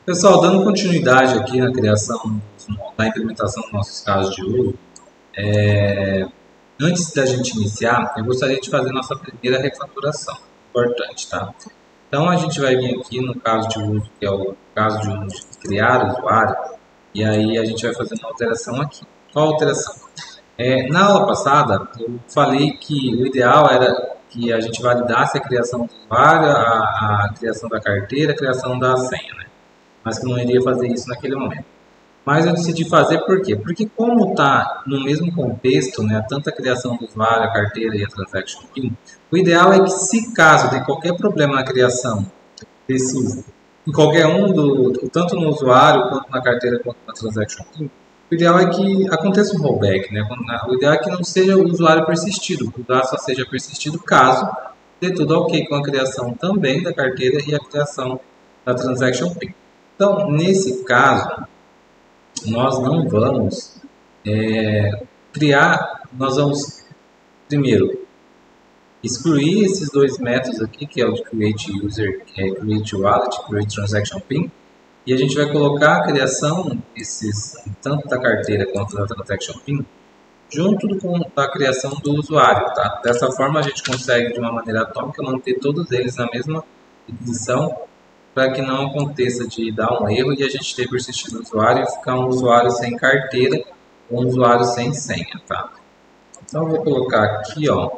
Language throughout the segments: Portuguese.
Pessoal, dando continuidade aqui na criação, na implementação dos nossos casos de uso, antes da gente iniciar, eu gostaria de fazer nossa primeira refatoração. Importante, tá? Então, a gente vai vir aqui no caso de uso, que é o caso de uso de criar usuário, e aí a gente vai fazer uma alteração aqui. Qual a alteração? Na aula passada, eu falei que o ideal era que a gente validasse a criação do usuário, a criação da carteira, a criação da senha, né? Mas que não iria fazer isso naquele momento. Mas eu decidi fazer por quê? Porque como está no mesmo contexto, né, tanto a criação do usuário, a carteira e a transaction PIN, o ideal é que se caso tenha qualquer problema na criação desses, em qualquer um, tanto no usuário, quanto na carteira, quanto na transaction PIN, o ideal é que aconteça um rollback, né? O ideal é que não seja o usuário persistido, que o dado só seja persistido caso dê tudo ok com a criação também da carteira e a criação da transaction PIN. Então, nesse caso, nós não vamos criar, nós vamos primeiro excluir esses dois métodos aqui, que é o de create user, create wallet, create transaction pin, e a gente vai colocar a criação desses, tanto da carteira quanto da transaction pin, junto com a criação do usuário, tá? Dessa forma a gente consegue de uma maneira atômica manter todos eles na mesma requisição, para que não aconteça de dar um erro e a gente ter persistido o usuário e ficar um usuário sem carteira ou um usuário sem senha, tá? Então eu vou colocar aqui, ó,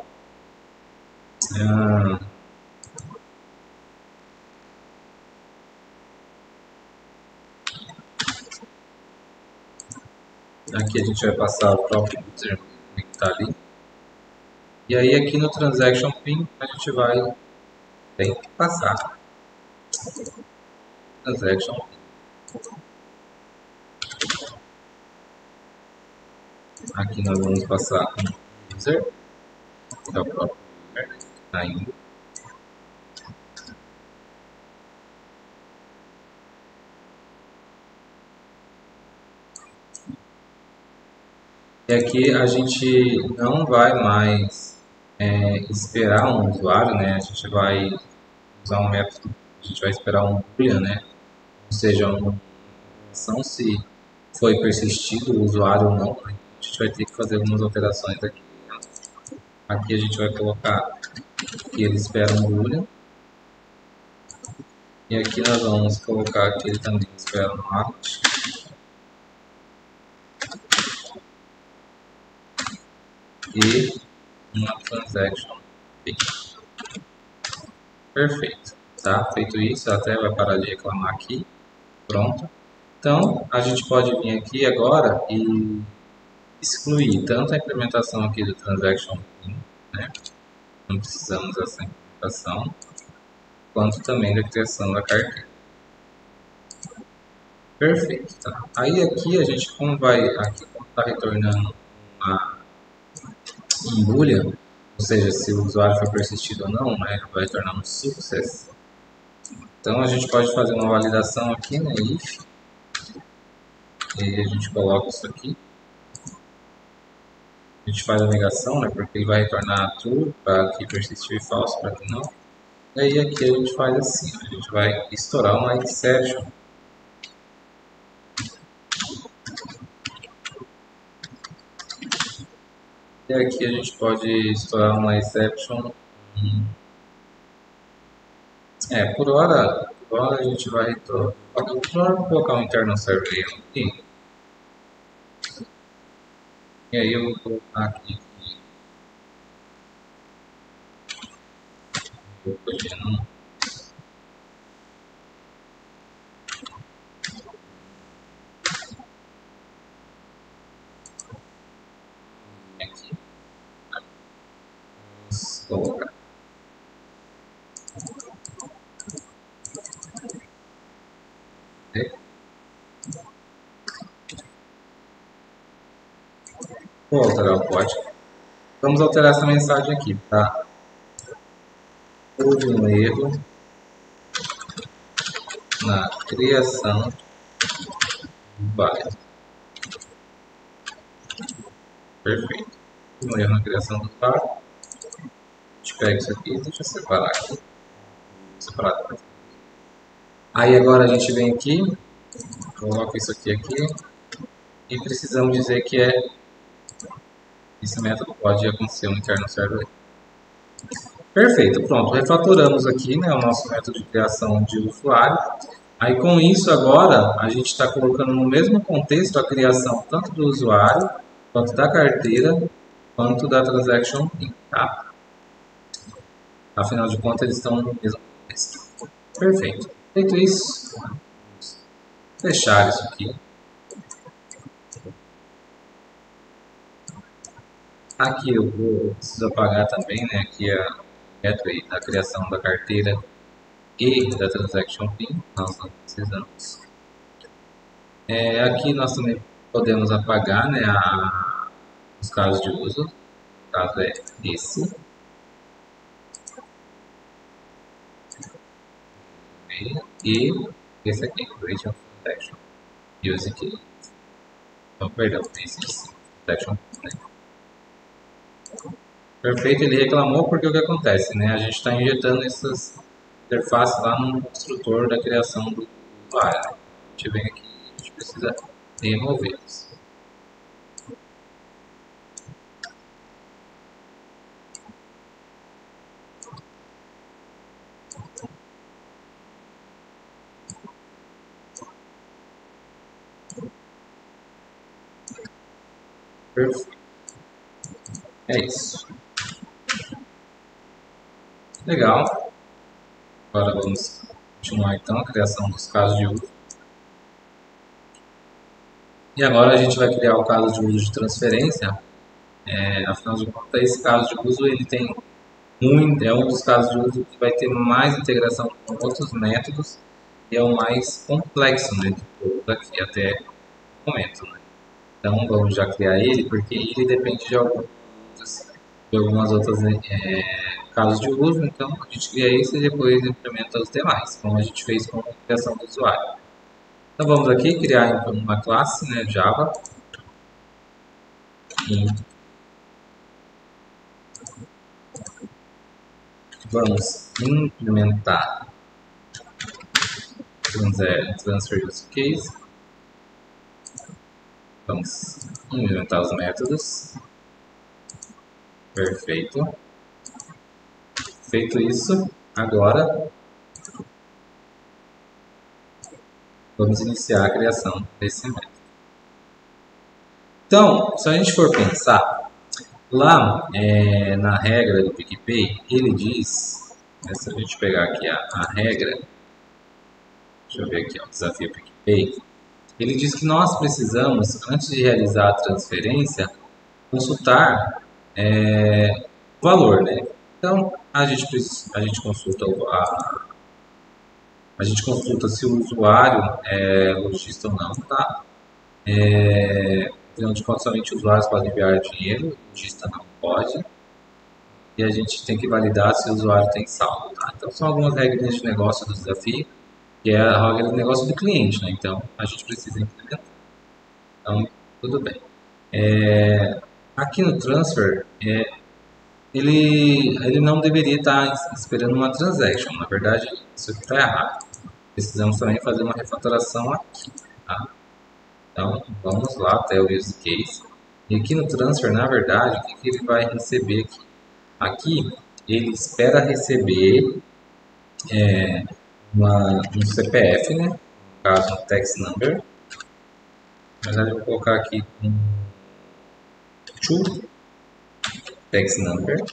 aqui a gente vai passar o próprio user que está ali. E aí aqui no Transaction Pin a gente vai ter que passar Transaction Pin. Aqui nós vamos passar um user, que é o próprio user que está indo. E aqui a gente não vai mais esperar um usuário, né? A gente vai usar um método, a gente vai esperar um boolean, né? Ou seja, uma informação se foi persistido o usuário ou não. Né? A gente vai ter que fazer algumas alterações aqui. Aqui a gente vai colocar que ele espera um boolean. E aqui nós vamos colocar que ele também espera um wallet. E uma transaction pin. Perfeito. Tá? Feito isso, até vai parar de reclamar aqui. Pronto. Então, a gente pode vir aqui agora e excluir tanto a implementação aqui do Transaction Pin, né? Não precisamos dessa implementação, quanto também da criação da carteira. Perfeito. Tá? Aí aqui a gente, como está retornando um boolean, ou seja, se o usuário foi persistido ou não, né, vai retornar um success. Então a gente pode fazer uma validação aqui, né, if, e a gente coloca isso aqui. A gente faz a negação, né, porque ele vai retornar true para que persistiu e false para que não. E aí aqui a gente faz assim, a gente vai estourar uma exception. E aqui a gente pode estourar uma exception. Por hora a gente vai retornar. Vou colocar um internal survey aqui. E aí eu vou colocar aqui. Vou corrigindo. Aqui. Vamos colocar. Vou alterar o código. Vamos alterar essa mensagem aqui, tá? Houve um erro na criação do byte. Perfeito. Um erro na criação do byte. A gente pega isso aqui e deixa separar aqui. Separado. Aí agora a gente vem aqui, coloca isso aqui e precisamos dizer que esse método pode acontecer no interno server. Perfeito, pronto. Refatoramos aqui, né, o nosso método de criação de usuário. Aí com isso agora a gente está colocando no mesmo contexto a criação tanto do usuário, quanto da carteira, quanto da transaction PIN, tá? Afinal de contas eles estão no mesmo contexto. Perfeito. Feito isso, vamos fechar isso aqui. Aqui eu preciso apagar também, né, aqui a método da criação da carteira e da transaction PIN, nós não precisamos. Aqui nós também podemos apagar, né, os casos de uso. O caso é esse. E esse aqui, Create of Protection. Use Key. Então, perdão, esse Protection. Né? Perfeito, ele reclamou porque o que acontece, né? A gente está injetando essas interfaces lá no construtor da criação do usuário. A gente vem aqui e a gente precisa removê-los. Perfeito. É isso. Legal. Agora vamos continuar então a criação dos casos de uso. E agora a gente vai criar o caso de uso de transferência. Afinal de contas, esse caso de uso ele tem é um dos casos de uso que vai ter mais integração com outros métodos e é o mais complexo, né, de todos aqui até o momento. Né? Então vamos já criar ele porque ele depende de algumas outras casos de uso. Então a gente cria esse e depois implementa os demais, como a gente fez com a criação do usuário. Então vamos aqui criar então, uma classe, né, Java. E vamos implementar transfer use case. Vamos implementar os métodos. Perfeito. Feito isso, agora vamos iniciar a criação desse método. Então, se a gente for pensar, lá na regra do PicPay, ele diz, se a gente pegar aqui a regra, deixa eu ver aqui, o desafio PicPay, ele diz que nós precisamos, antes de realizar a transferência, consultar o valor, né? Então, a gente consulta a gente consulta se o usuário é lojista ou não, tá? Afinal de contas, somente usuários podem enviar dinheiro, o lojista não pode. E a gente tem que validar se o usuário tem saldo, tá? Então, são algumas regras de negócio do desafio, que é a regra de negócio do cliente, né? Então, a gente precisa implementar. Então, tudo bem. Aqui no transfer, ele não deveria estar esperando uma transaction. Na verdade, isso está errado. Precisamos também fazer uma refatoração aqui. Tá? Então, vamos lá até o use case. E aqui no transfer, na verdade, o que ele vai receber aqui? Aqui, ele espera receber um CPF, né? No caso, um tax number. Na verdade, eu vou colocar aqui um to tax number.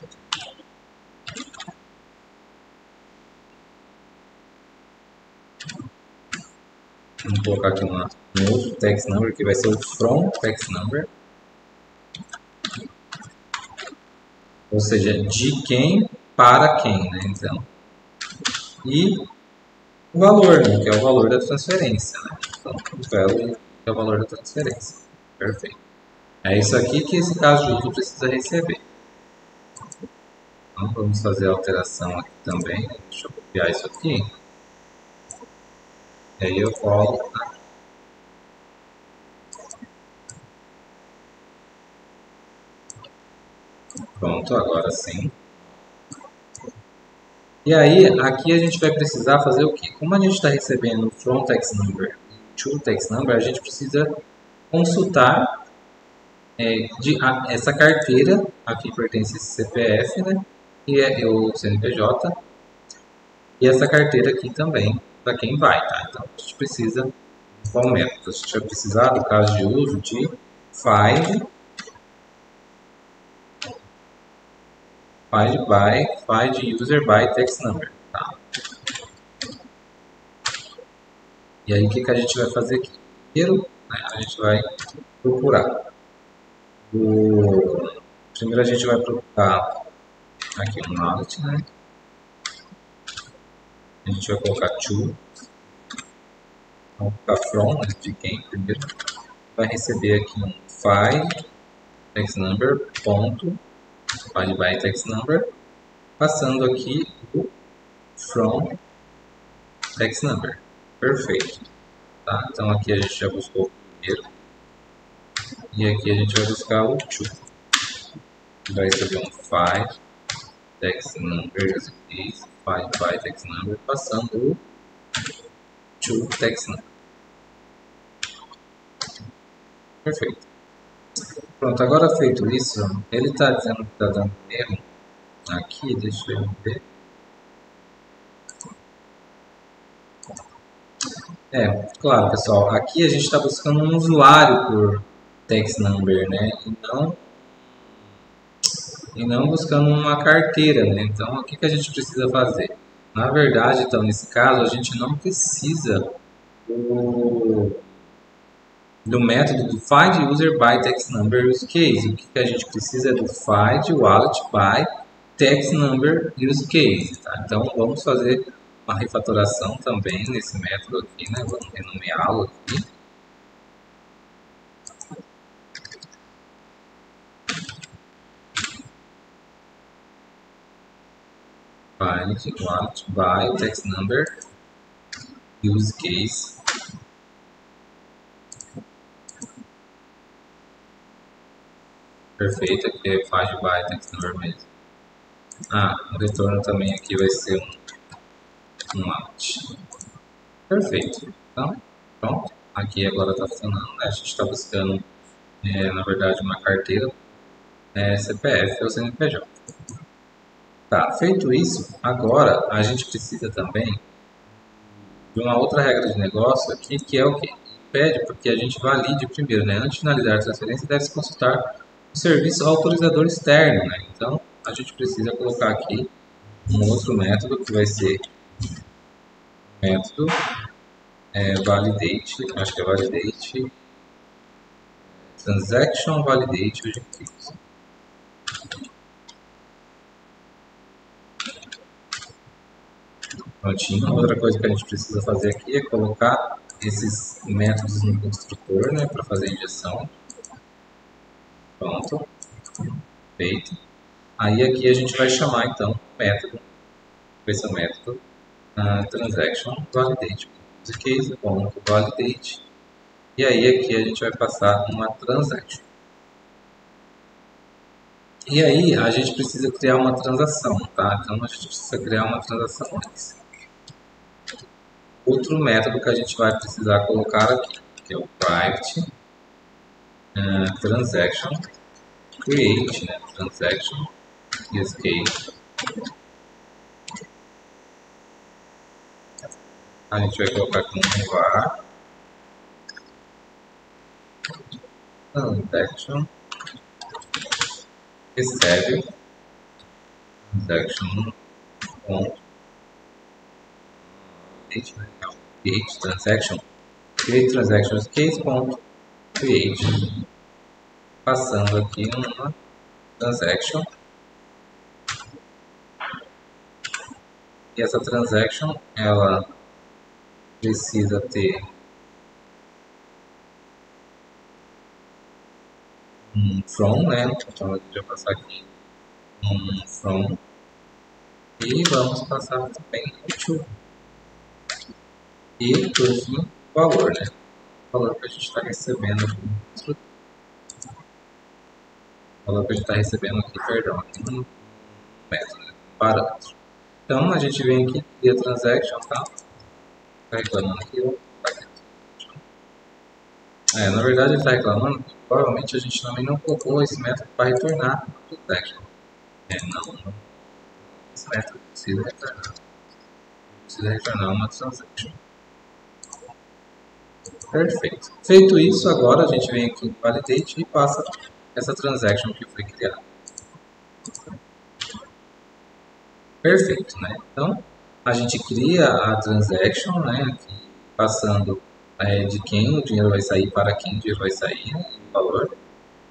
Vamos colocar aqui um outro tax number que vai ser o from tax number. Ou seja, de quem para quem, né? Então, e o valor, né? Que é o valor da transferência, né? Então, o value é o valor da transferência. Perfeito. É isso aqui que esse caso de uso precisa receber. Então, vamos fazer a alteração aqui também. Deixa eu copiar isso aqui. E aí eu colo aqui. Pronto, agora sim. E aí, aqui a gente vai precisar fazer o quê? Como a gente está recebendo from text number e to text number, a gente precisa consultar essa carteira, aqui pertence esse CPF, né? E é o CNPJ, e essa carteira aqui também, para quem vai, tá? Então, a gente precisa, qual método? A gente vai precisar, no caso de uso, de find user by text number, tá? E aí, o que a gente vai fazer aqui? Primeiro, né, a gente vai procurar. Primeiro a gente vai procurar aqui um mallet, né? A gente vai colocar to, vamos colocar from, né, de quem primeiro. Vai receber aqui um find text number, ponto, find by text number, passando aqui o from text number. Perfeito. Tá? Então aqui a gente já buscou o primeiro. E aqui a gente vai buscar o to. Vai receber um find text number, find by text number, passando o to text number. Perfeito. Pronto, agora feito isso, ele está dizendo que está dando erro. Aqui, deixa eu ver. Claro, pessoal, aqui a gente está buscando um usuário por text number, né? E não buscando uma carteira, né? Então, o que a gente precisa fazer? Na verdade, então, nesse caso, a gente não precisa do método do find user by text number use case. O que a gente precisa é do find wallet by text number use case. Tá? Então, vamos fazer uma refatoração também nesse método aqui, né? Vamos renomeá-lo aqui. Find wallet by text number use case. Perfeito, aqui é find by text number mesmo. O retorno também aqui vai ser um out. Perfeito. Então, pronto. Aqui agora está funcionando. Né? A gente está buscando, na verdade, uma carteira CPF ou CNPJ. Tá, feito isso, agora a gente precisa também de uma outra regra de negócio aqui, que é o que? Pede porque a gente valide primeiro, né? Antes de finalizar a transferência, deve-se consultar o serviço autorizador externo, né? Então, a gente precisa colocar aqui um outro método que vai ser método validate, acho que é validate transaction validate objectives. Prontinho. Outra coisa que a gente precisa fazer aqui é colocar esses métodos no construtor, né, para fazer a injeção. Pronto. Feito. Aí aqui a gente vai chamar então o método, vai ser o método transaction validate. Case.validate. E aí aqui a gente vai passar uma transaction. E aí a gente precisa criar uma transação, tá? Então a gente precisa criar uma transação antes. Outro método que a gente vai precisar colocar aqui, que é o private transaction create, né? Transaction use case. A gente vai colocar aqui um var transaction recebe transaction create transaction use case create, passando aqui uma transaction, e essa transaction ela precisa ter um from, né? Então a gente vai passar aqui um from e vamos passar também o to. E por fim o valor, né? O valor que a gente está recebendo aqui. O valor que a gente está recebendo aqui, perdão, aqui no método, né? Parâmetro. Então a gente vem aqui, cria transaction, tá? Tá reclamando aqui, ó. Na verdade ele está reclamando que provavelmente a gente também não colocou esse método para retornar o transaction. Não. Esse método precisa retornar. Precisa retornar uma transaction. Perfeito. Feito isso, agora a gente vem aqui em validate e passa essa transaction que foi criada. Perfeito, né? Então a gente cria a transaction, né? Aqui, passando de quem o dinheiro vai sair, para quem o dinheiro vai sair, né, o valor.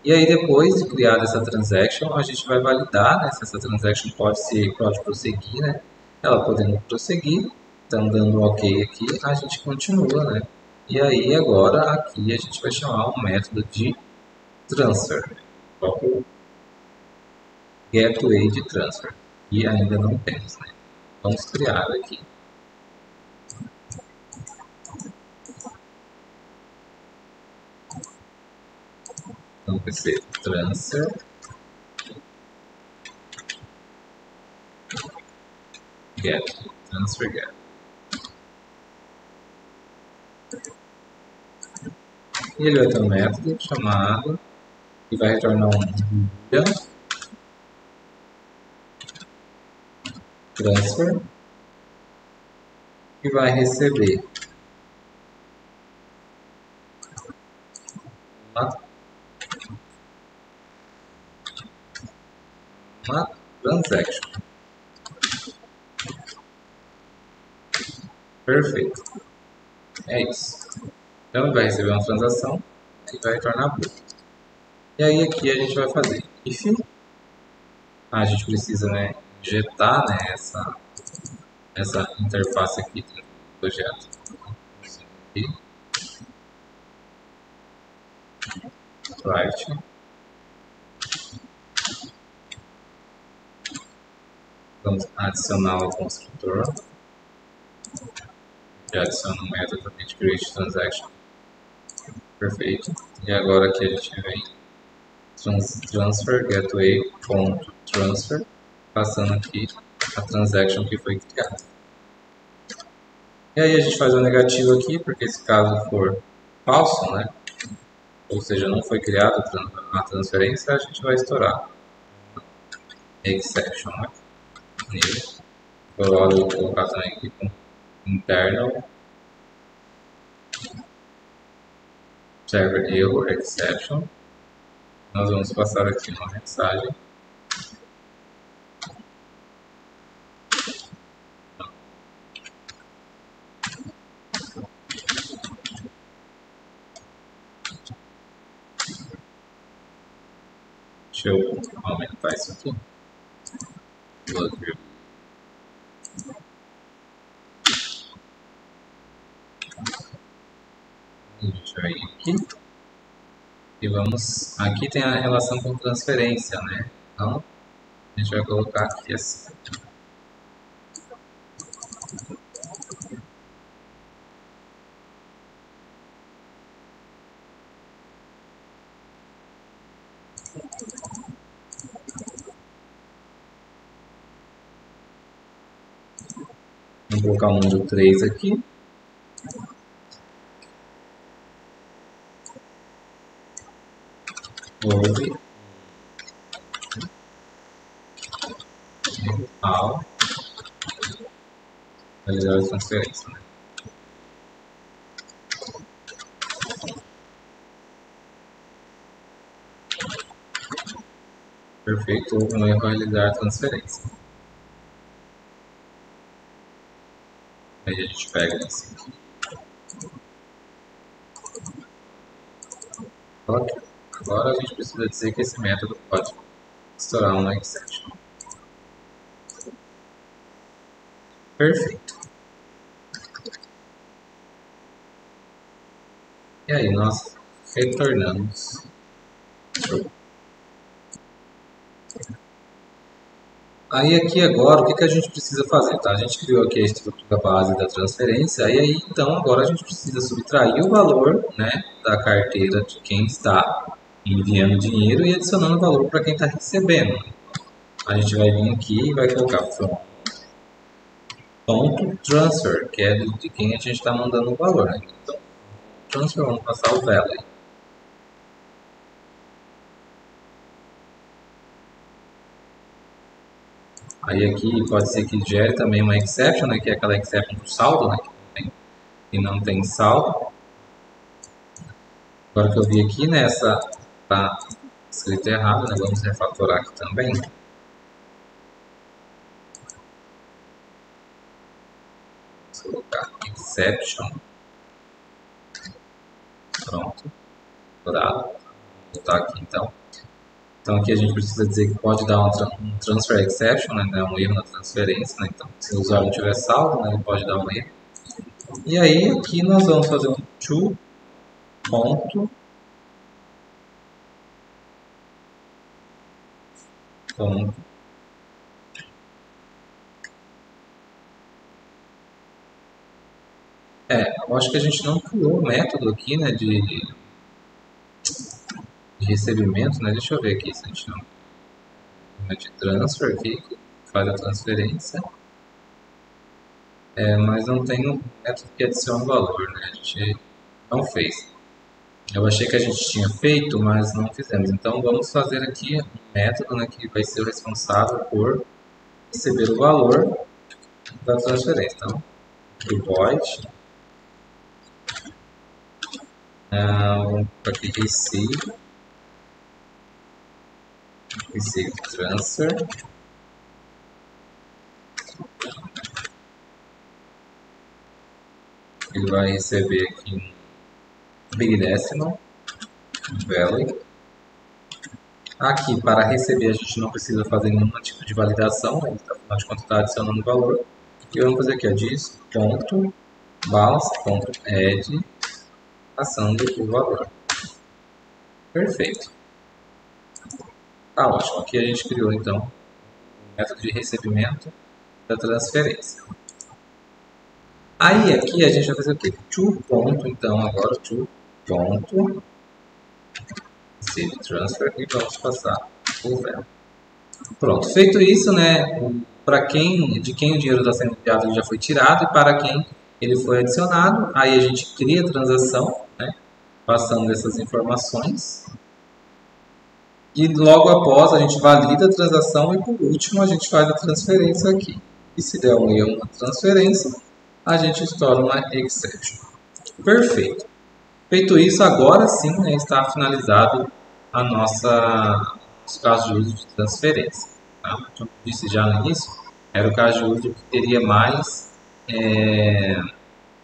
E aí depois de criar essa transaction, a gente vai validar, né, se essa transaction pode prosseguir, né? Ela podendo prosseguir, então dando um ok aqui, a gente continua, né? E aí agora aqui a gente vai chamar um método de transfer, o gateway de transfer, e ainda não temos, né? Vamos criar aqui. Então vai ser transfer get, transfer get. E ele vai ter um método chamado que vai retornar um boolean transfer e vai receber uma transaction. Perfeito. É isso. Então ele vai receber uma transação e vai retornar bool. E aí aqui a gente vai fazer if. A gente precisa, né, injetar, né, essa interface aqui dentro do projeto. Aqui. Write. Vamos adicionar o construtor. Já adiciona um método de create transaction. Perfeito. E agora aqui a gente vem transfer gateway.transfer, passando aqui a transaction que foi criada. E aí a gente faz o negativo aqui, porque se caso for falso, né, ou seja, não foi criada a transferência, a gente vai estourar exception, né? Eu vou colocar também aqui com internal server error exception. Nós vamos passar aqui uma mensagem. Deixa eu aumentar isso aqui. A gente vai aqui e vamos. Aqui tem a relação com transferência, né? Então a gente vai colocar aqui assim. Vamos colocar o número 3 aqui. Houve ao realizar a transferência. Né? Perfeito, houve um erro ao realizar a transferência. Aí a gente pega esse aqui. Ok. Agora a gente precisa dizer que esse método pode estourar uma exception. Perfeito. E aí nós retornamos. Aí aqui agora, o que a gente precisa fazer? Tá? A gente criou aqui a estrutura base da transferência, e aí então agora a gente precisa subtrair o valor, né, da carteira de quem está enviando dinheiro e adicionando o valor para quem está recebendo. A gente vai vir aqui e vai colocar from ponto transfer, que é de quem a gente está mandando o valor, né? Então, transfer, vamos passar o value. Aí aqui pode ser que gere também uma exception, né, que é aquela exception do saldo, né, que não tem saldo. Agora que eu vi aqui, né, essa tá escrito errado, né, vamos refatorar aqui também. Vamos colocar exception. Pronto. Dourado. Vou botar aqui então. Então aqui a gente precisa dizer que pode dar um transfer exception, né, um erro na transferência, né, então se o usuário não tiver saldo, né, ele pode dar um erro. E aí aqui nós vamos fazer um to ponto eu acho que a gente não criou o método aqui, né, de recebimento, né, deixa eu ver aqui se a gente não de transfer aqui, que faz a transferência, mas não tem um método que adiciona o valor, né, a gente não fez. Eu achei que a gente tinha feito, mas não fizemos. Então vamos fazer aqui um método, né, que vai ser o responsável por receber o valor da transferência. Então, o void, vamos para aqui receive transfer, ele vai receber aqui um big decimal value. Aqui, para receber, a gente não precisa fazer nenhum tipo de validação, né? Então, afinal de contas, está adicionando valor. E vamos fazer aqui, ó, dis.balance.add, passando o valor. Perfeito. Tá ótimo. Aqui a gente criou, então, o método de recebimento da transferência. Aí, aqui a gente vai fazer o quê? To ponto, então, agora to ponto receive transfer e vamos passar o value. Pronto, feito isso, né, de quem o dinheiro está sendo enviado ele já foi tirado e para quem ele foi adicionado, aí a gente cria a transação, né, passando essas informações e logo após a gente valida a transação e por último a gente faz a transferência aqui. E se der um erro na transferência, a gente estoura uma exception. Perfeito. Feito isso, agora sim, né, está finalizado a os casos de uso de transferência. Tá? Como eu disse já no início, era o caso de uso que teria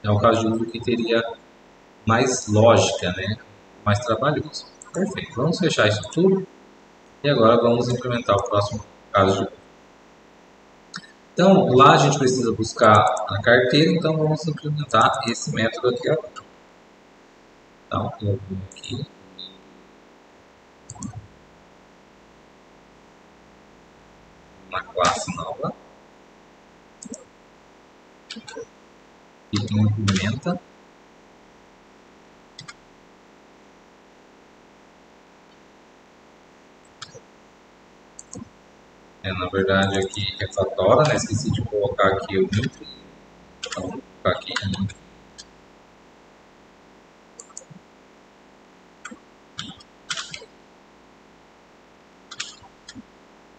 o caso de uso que teria mais lógica, né? Mais trabalhoso. Perfeito. Vamos fechar isso tudo e agora vamos implementar o próximo caso de uso. Então, lá a gente precisa buscar a carteira, então vamos implementar esse método aqui agora. Então, eu vou aqui. Uma classe nova. E implementa. Na verdade aqui refatora, né? Esqueci de colocar aqui o link. Então, vou colocar aqui.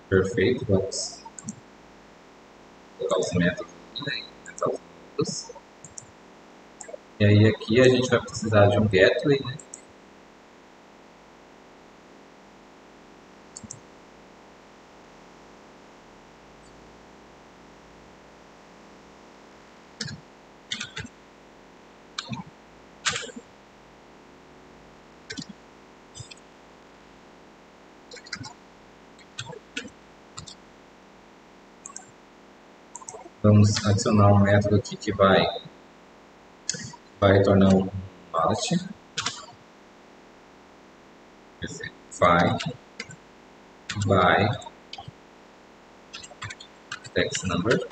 Perfeito, vamos colocar os métodos aqui, né? E aí aqui a gente vai precisar de um gateway, né? Vamos adicionar um método aqui que vai retornar um wallet. Find by text number.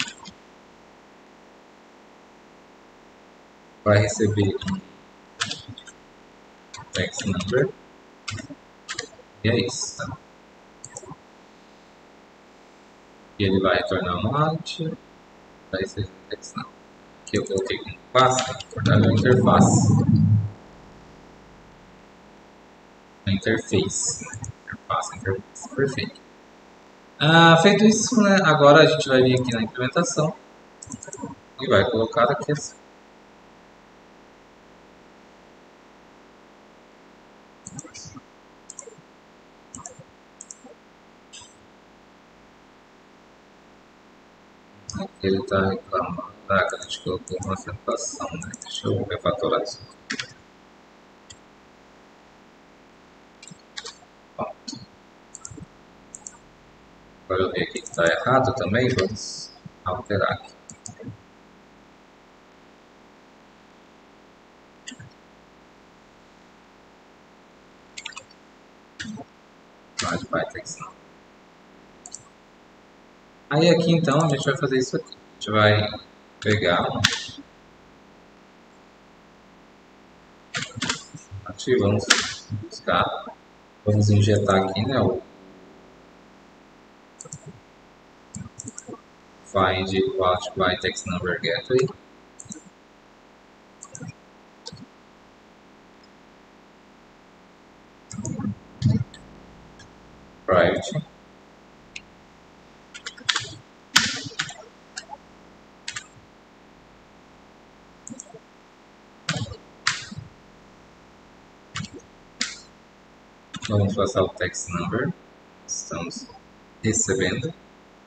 Vai receber um text number. E é isso, tá? E ele vai retornar um wallet. Vai ser Vitex não. Aqui eu coloquei como classe, na verdade é uma interface. Uma interface. Interface, perfeito. Feito isso, né, agora a gente vai vir aqui na implementação e vai colocar aqui assim. Aqui ele está reclamando que a gente colocou uma acentuação, né? Deixa eu refatorar isso. Pronto. Agora eu vi aqui que está errado também, vamos alterar aqui. Mais Vitex não. Aí aqui então a gente vai fazer isso aqui. A gente vai pegar, aqui vamos buscar, vamos injetar aqui, né, o find quality Vitex number gateway. Private. Vamos passar o text number, estamos recebendo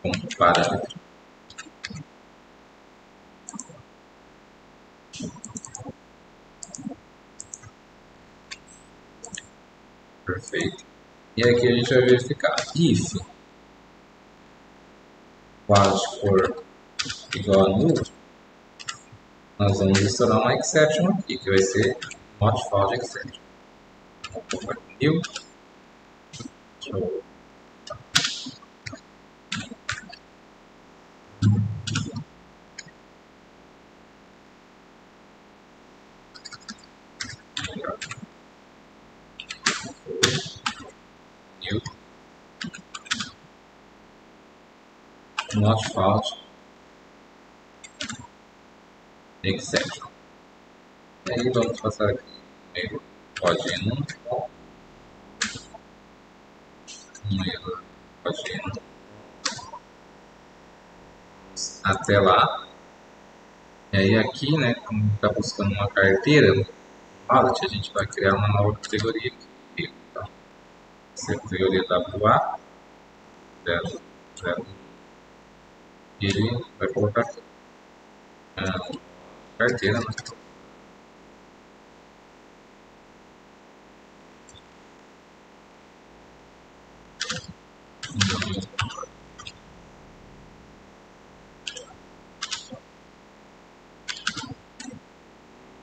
como parâmetro. Perfeito. E aqui a gente vai verificar if quality for igual a null, nós vamos instalar uma exception aqui, que vai ser not found exception. New. Deixa eu... New. Not found exception. E aí vamos passar aqui no erro código até lá. E aí aqui, né, como está buscando uma carteira wallet, a gente vai criar uma nova categoria aqui. Então, essa é a categoria WA 00 e ele vai colocar aqui carteira, né?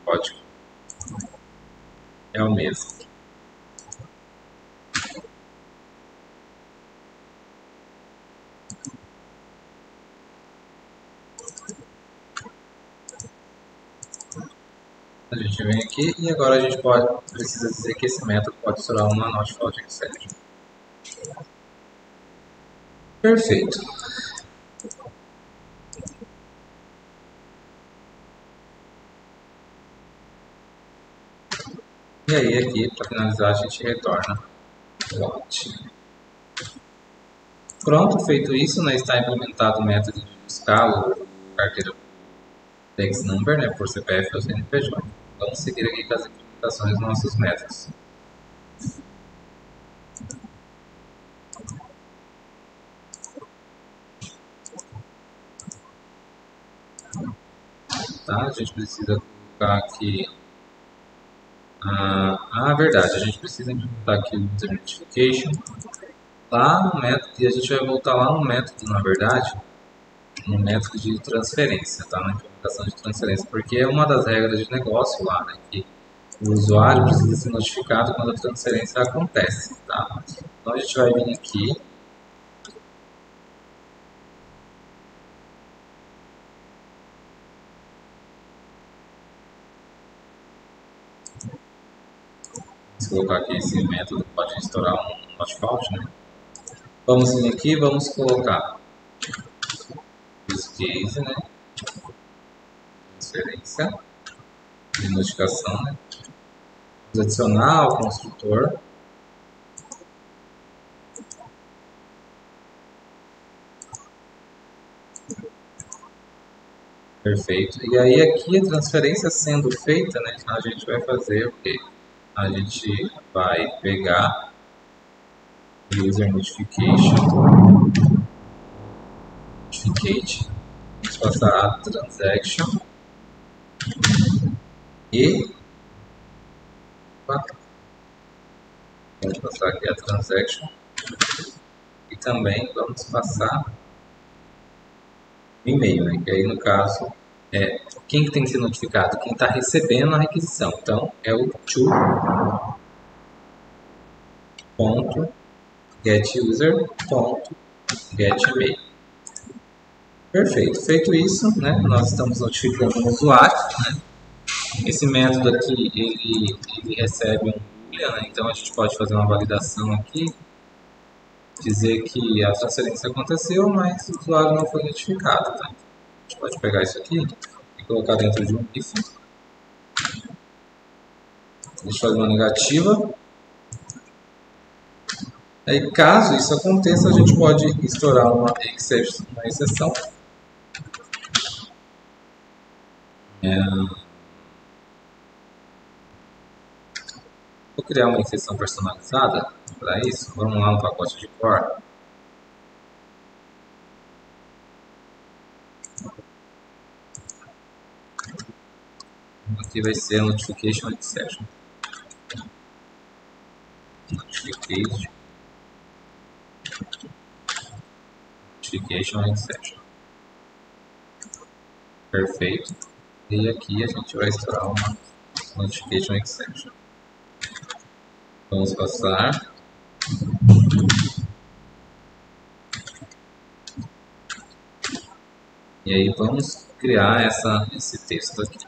Código é o mesmo. A gente vem aqui e agora a gente precisa dizer que esse método pode instalar uma not found exception. Perfeito. E aí aqui, para finalizar, a gente retorna lote. Pronto, feito isso, né, está implementado o método de buscar a carteira text number, né, por CPF ou CNPJ. Vamos seguir aqui com as implementações dos nossos métodos. Tá, a gente precisa colocar aqui verdade, a gente precisa implementar aqui o user notification lá no método, e a gente vai voltar lá no método, na verdade, no método de transferência, tá? Na implementação de transferência, porque é uma das regras de negócio lá, né? Que o usuário precisa ser notificado quando a transferência acontece, tá? Então a gente vai vir aqui. Vamos colocar aqui esse método, pode estourar um not found, né? Vamos vir aqui, vamos colocar use case, né? transferência de notificação, né? Vamos adicionar o construtor. Perfeito. E aí aqui a transferência sendo feita, né, a gente vai fazer o quê? A gente vai pegar user notification, notificate, vamos passar a transaction e vamos passar aqui a transaction e também vamos passar o e-mail, né? Que aí no caso é quem que tem que ser notificado? Quem está recebendo a requisição. Então é o to.getUser.getEmail. Perfeito. Feito isso, né, nós estamos notificando o usuário, né? Esse método aqui ele recebe um boolean, né? Então a gente pode fazer uma validação aqui, dizer que a transferência aconteceu, mas o usuário não foi notificado. Tá? A gente pode pegar isso aqui e colocar dentro de um if. Deixa eu fazer uma negativa. Aí, caso isso aconteça, a gente pode estourar uma exceção. Vou criar uma exceção personalizada para isso. Vamos lá no pacote de core. Aqui vai ser a notification exception. Notification exception. Perfeito. E aqui a gente vai estourar uma notification exception. Vamos passar. E aí vamos criar esse texto aqui.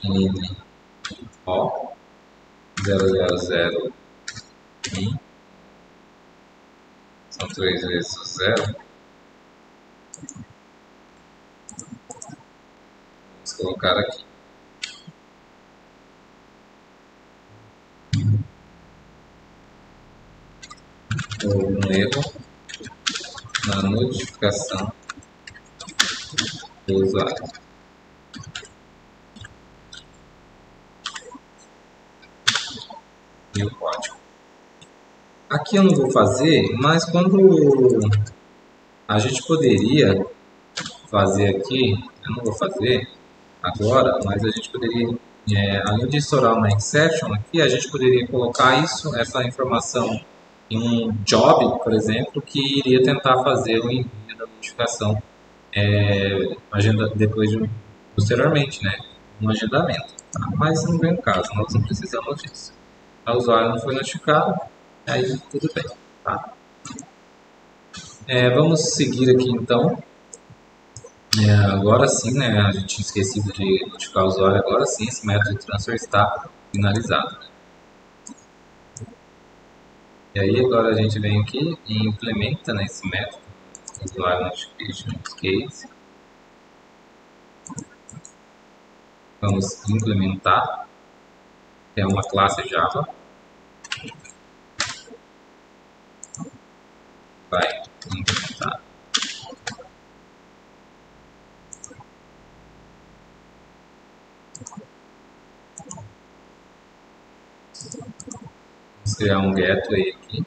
N O 000 I são 3 vezes o 0. Vamos colocar aqui. Houve um erro na notificação do usuário. E o código. Aqui eu não vou fazer, mas quando a gente poderia fazer aqui, eu não vou fazer agora, mas a gente poderia, além de estourar uma exception aqui, a gente poderia colocar essa informação em um job, por exemplo, que iria tentar fazer o envio da notificação posteriormente, né? Um agendamento. Tá? Mas não vem o caso, nós não precisamos disso. O usuário não foi notificado, aí tudo bem. Tá? Vamos seguir aqui então. Agora sim, né? A gente tinha esquecido de notificar o usuário, agora sim esse método de transfer está finalizado. E aí agora a gente vem aqui e implementa, né, esse método, usuário notification case. Vamos implementar, é uma classe Java. Vai implementar. Vamos criar um gateway aqui.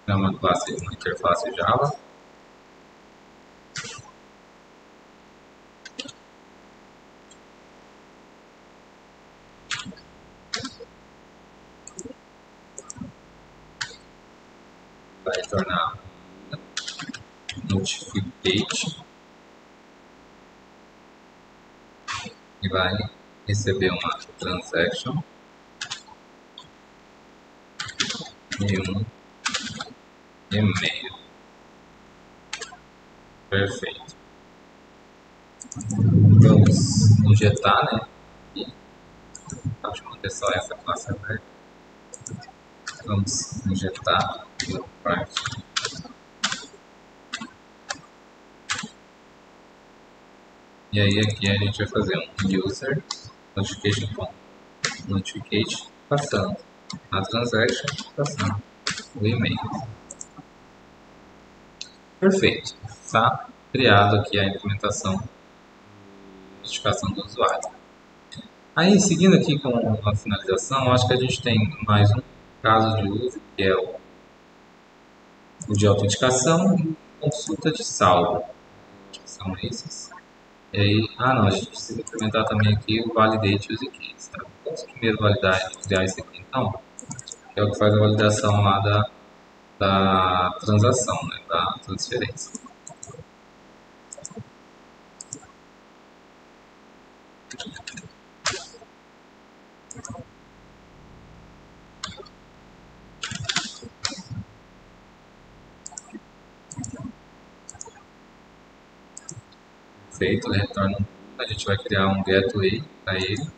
É uma interface Java. Vai tornar notificate e vai receber uma transaction e um e-mail. Perfeito. Vamos injetar, né? E acho que manter só essa classe aberta. Vamos injetar no parte E aí aqui a gente vai fazer um user notification com notification passando a transaction, passando o e-mail. Perfeito. Está criado aqui a implementação de notificação do usuário. Aí, seguindo aqui com a finalização, acho que a gente tem mais um caso de uso, que é o de autenticação e consulta de saldo. São esses. E aí, não, a gente precisa implementar também aqui o validate use case. Tá? Vamos primeiro criar esse aqui, então, que é o que faz a validação lá da transação, né, da transferência. Feito, ele retorna a gente vai criar um gateway para ele,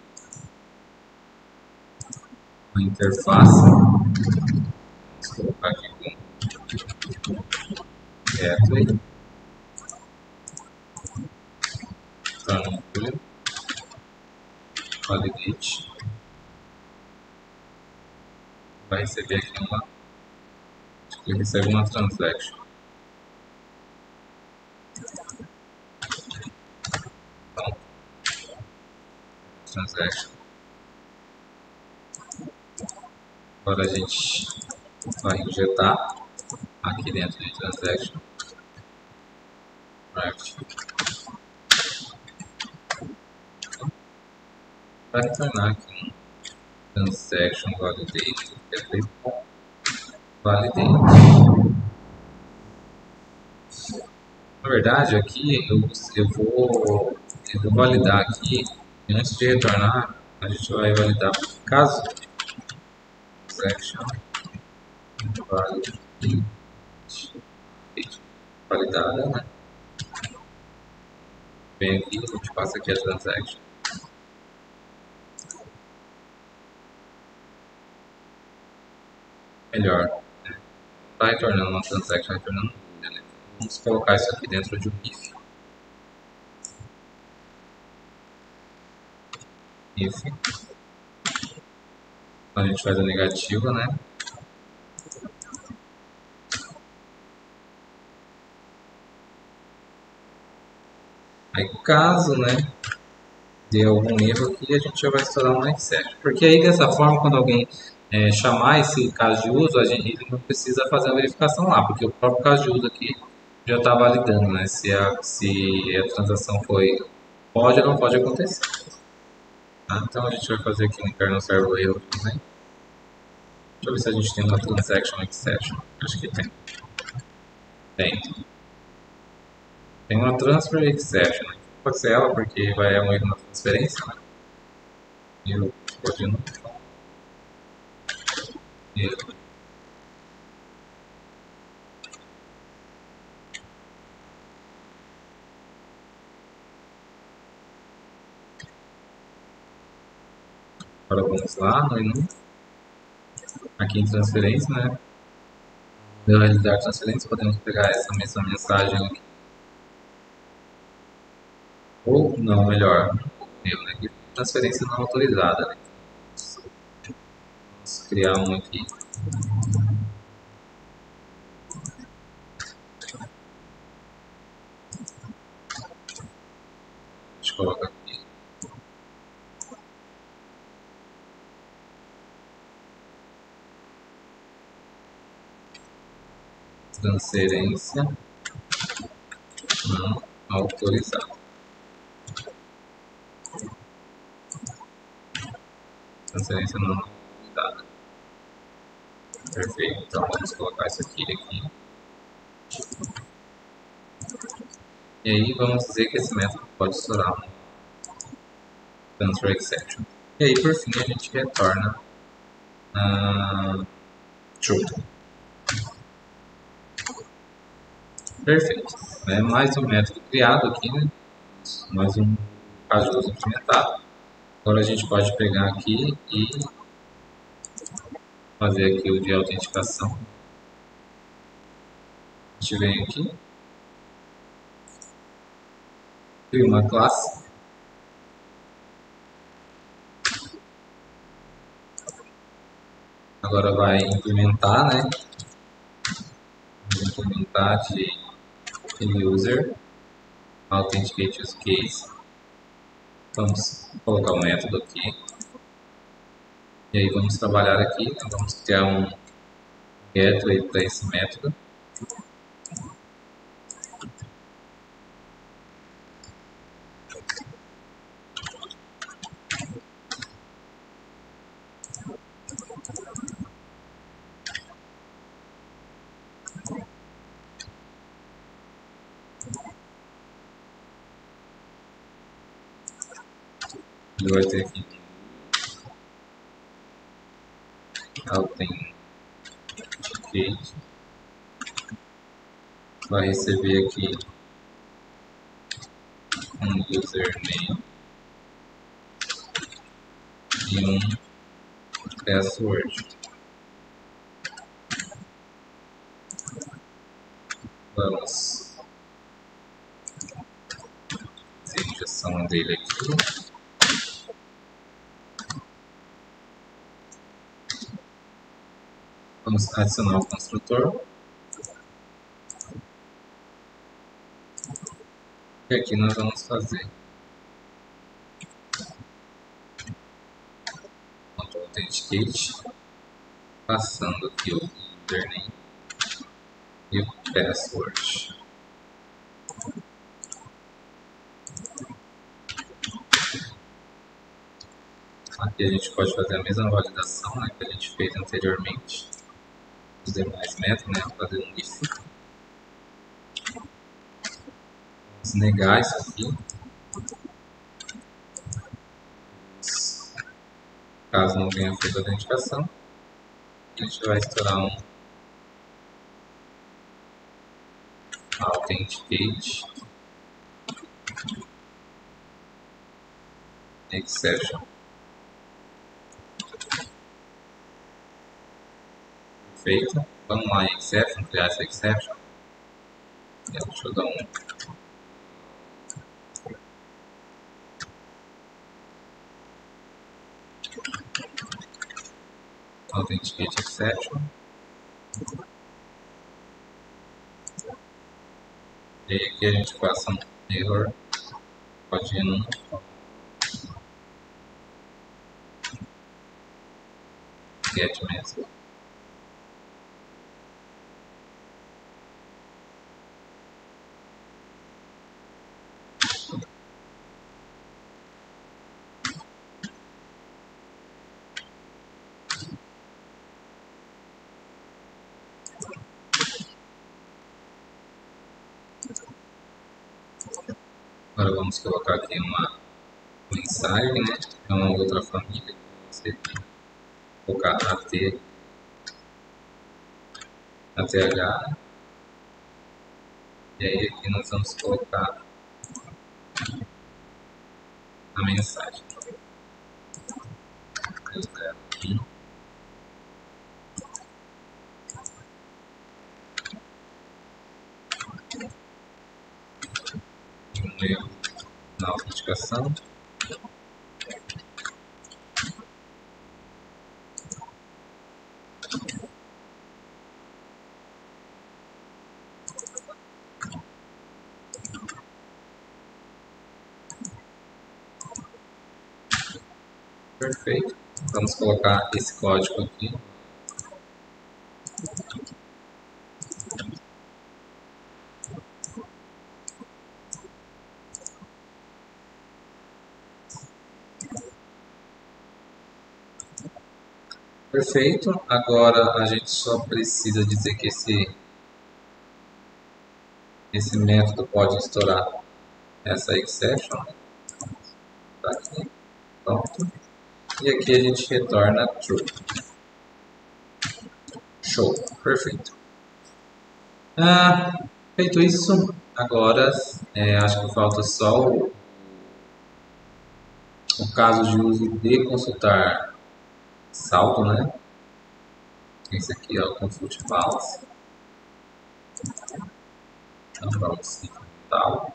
uma interface. Vamos colocar aqui com gateway, retorna um validate, vai receber aqui ele recebe uma transaction. Então, transaction. Agora a gente vai injetar aqui dentro de transaction. Vai retornar aqui um transaction validate, que é feito com validate. Na verdade, aqui eu vou validar aqui, e antes de retornar, a gente vai validar caso transaction validate validada, né? Vem aqui, a gente passa aqui a transaction. Melhor, né? Está retornando uma transaction, retornando dúvida, né? Vamos colocar isso aqui dentro de um if. If. Então a gente faz a negativa, né? Aí caso, né, dê algum erro aqui, a gente já vai estourar um exception. Porque aí dessa forma, quando alguém chamar esse caso de uso, ele não precisa fazer a verificação lá, porque o próprio caso de uso aqui já está validando, né, se a transação pode ou não pode acontecer. Tá? Então a gente vai fazer aqui no kernel server erro também. Deixa eu ver se a gente tem uma transaction exception. Acho que tem. Tem uma transfer exception. Pode ser ela porque vai um erro na transferência, né? Eu pode não. Erro. Agora vamos lá no menu. Aqui em transferência, né? Para realizar transferência, podemos pegar essa mesma mensagem aqui. Ou não, melhor, né? Transferência não autorizada, né? Vamos criar um aqui. A gente coloca aqui. Transferência não autorizada. Transferência não autorizada. Perfeito. Então vamos colocar isso aqui. E aí vamos dizer que esse método pode estourar um transfer exception. E aí por fim a gente retorna true. Perfeito. Mais um método criado aqui, né? Mais um caso de uso implementado. Agora a gente pode pegar aqui e fazer aqui o de autenticação. A gente vem aqui. Cria uma classe. Agora vai implementar, né? Vou implementar de user authenticate use case. Vamos colocar o método aqui. E aí vamos trabalhar aqui. Vamos criar um gateway para esse método. Ele vai ter aqui authenticate. Vai receber aqui um username e um password. Vamos fazer a injeção dele aqui. Vamos adicionar o construtor. E aqui nós vamos fazer authenticate, passando aqui o username e o password. Aqui a gente pode fazer a mesma validação, né, que a gente fez anteriormente. Os demais métodos, né, fazer um if. Vamos negar isso aqui. Caso não tenha feito a autenticação, a gente vai estourar um authenticate exception. Feito. Vamos lá em exception, criar essa exception. Deixa eu dar um authenticate exception. E aí aqui a gente passa um error pode get message. Agora vamos colocar aqui uma mensagem, né? É uma outra família. Você colocar AT, ATH. E aí aqui nós vamos colocar a mensagem. Um erro na autenticação. Perfeito. Vamos colocar esse código aqui. Perfeito. Agora a gente só precisa dizer que esse método pode estourar essa exception. Tá aqui. Pronto. E aqui a gente retorna true. Show. Perfeito. Feito isso, agora acho que falta só o caso de uso de consultar saldo, né? Esse aqui é o consult balance. Então vamos implementá-lo.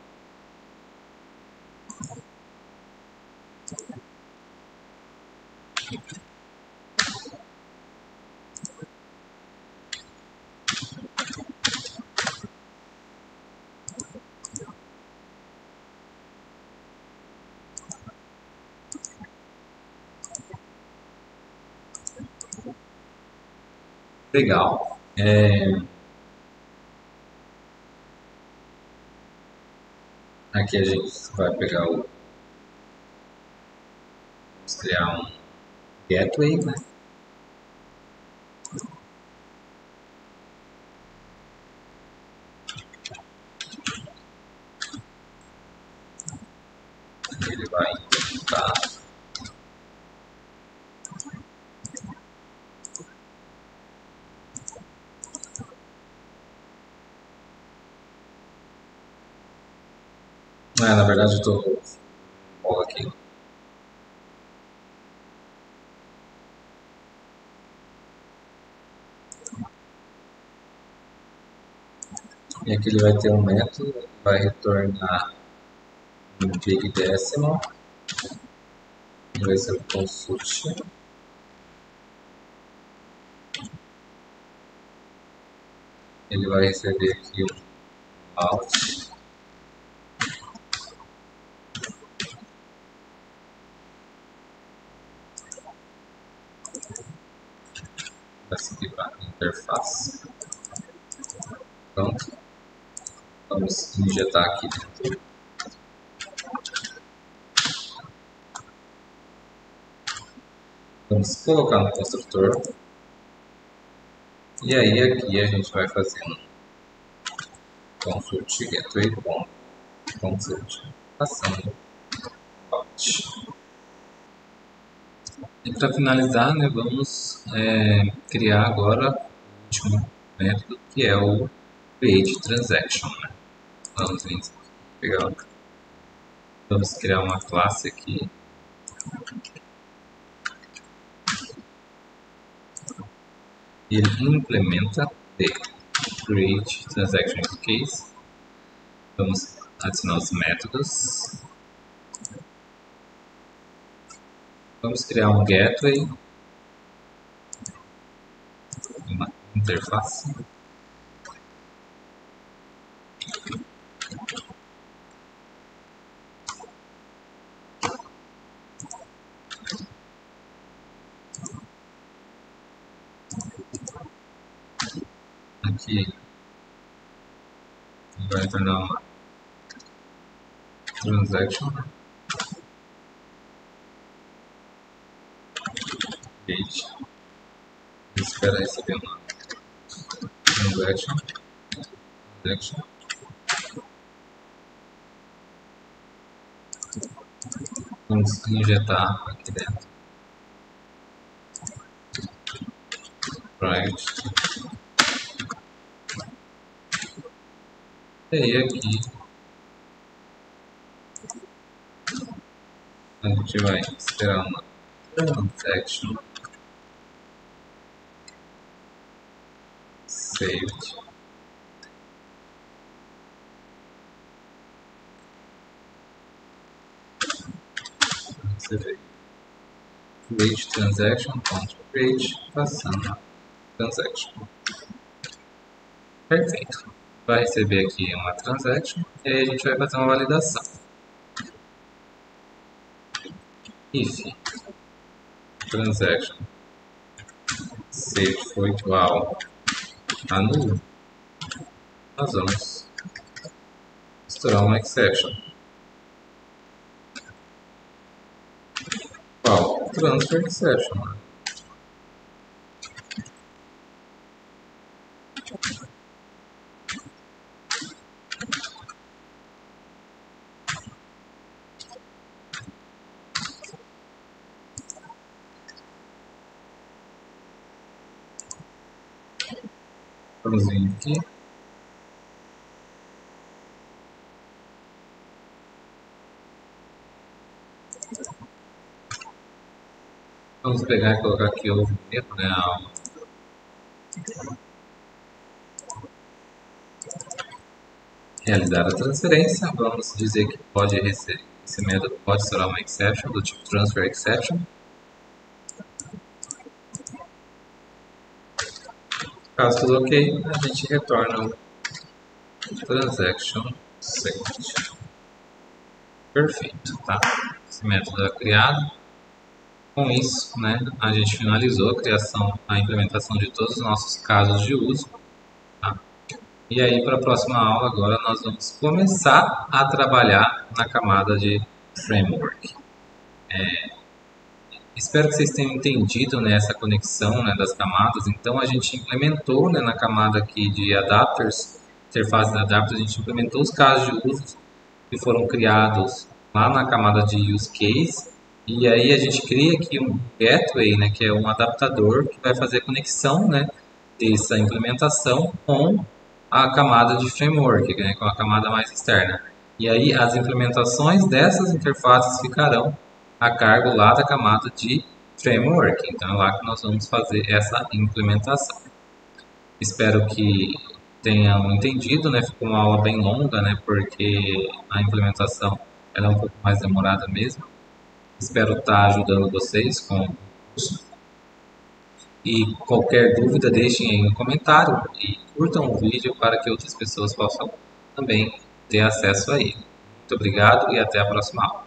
Legal. Aqui a gente vai pegar o. Vamos criar um gateway, né? Ele vai implementar. Na verdade eu estou aqui. E aqui ele vai ter um método que vai retornar um big decimal. Ele vai ser o consult. Ele vai receber aqui o out. Vai seguir para a interface. Pronto. Vamos injetar aqui dentro. Vamos colocar no construtor. E aí aqui a gente vai fazendo consult gateway consult passando out. E para finalizar, né, vamos criar agora o último método, que é o create transaction. Né? Vamos criar uma classe aqui. Ele implementa the create transaction case. Vamos adicionar os métodos. Vamos criar um gateway, uma interface. Aqui vai tornar uma transaction. Espera receber uma transaction. Vamos injetar aqui dentro. Right. E aí aqui a gente vai esperar uma transaction saved. Você vê. Create transaction, create, passando a transaction. Perfeito. Vai receber aqui uma transaction e aí a gente vai fazer uma validação. If transaction saved foi igual a nulo, nós vamos misturar uma exception. Qual? Transfer exception. Vamos vir aqui. Vamos pegar e colocar aqui o erro, né? Realizar a transferência. Vamos dizer que pode receber, esse método pode instalar uma exception do tipo transfer exception. Caso tudo ok, a gente retorna o transaction saved. Perfeito, tá? Esse método é criado. Com isso, né, a gente finalizou a criação, a implementação de todos os nossos casos de uso. Tá? E aí, para a próxima aula, agora nós vamos começar a trabalhar na camada de framework. Espero que vocês tenham entendido, né, essa conexão, né, das camadas. Então, a gente implementou, né, na camada aqui de adapters, interface de adapters, a gente implementou os casos de uso que foram criados lá na camada de use case. E aí a gente cria aqui um gateway, né, que é um adaptador que vai fazer a conexão, né, dessa implementação com a camada de framework, né, com a camada mais externa. E aí as implementações dessas interfaces ficarão a cargo lá da camada de framework. Então é lá que nós vamos fazer essa implementação. Espero que tenham entendido, né? Ficou uma aula bem longa, né? Porque a implementação ela é um pouco mais demorada mesmo. Espero estar ajudando vocês com isso. E qualquer dúvida, deixem aí no comentário e curtam o vídeo para que outras pessoas possam também ter acesso a ele. Muito obrigado e até a próxima aula.